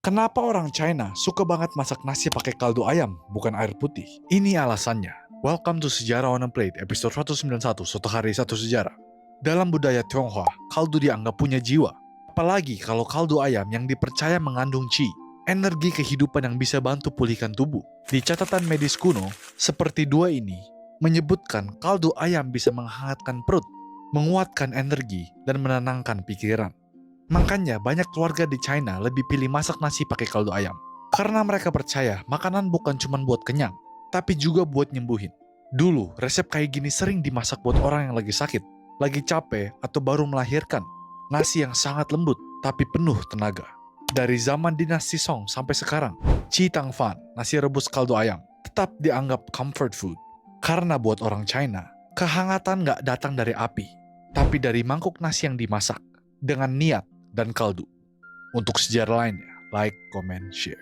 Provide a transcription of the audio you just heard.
Kenapa orang China suka banget masak nasi pakai kaldu ayam, bukan air putih? Ini alasannya. Welcome to Sejarah on a Plate, episode 191, Suatu Hari Satu Sejarah. Dalam budaya Tionghoa, kaldu dianggap punya jiwa. Apalagi kalau kaldu ayam yang dipercaya mengandung qi, energi kehidupan yang bisa bantu pulihkan tubuh. Di catatan medis kuno, seperti dua ini, menyebutkan kaldu ayam bisa menghangatkan perut, menguatkan energi, dan menenangkan pikiran. Makanya banyak keluarga di China lebih pilih masak nasi pakai kaldu ayam. Karena mereka percaya makanan bukan cuma buat kenyang, tapi juga buat nyembuhin. Dulu, resep kayak gini sering dimasak buat orang yang lagi sakit, lagi capek, atau baru melahirkan. Nasi yang sangat lembut, tapi penuh tenaga. Dari zaman dinasti Song sampai sekarang, Chi Tang Fan, nasi rebus kaldu ayam, tetap dianggap comfort food. Karena buat orang China, kehangatan nggak datang dari api, tapi dari mangkuk nasi yang dimasak dengan niat dan kaldu. Untuk sejarah lainnya, like, comment, share.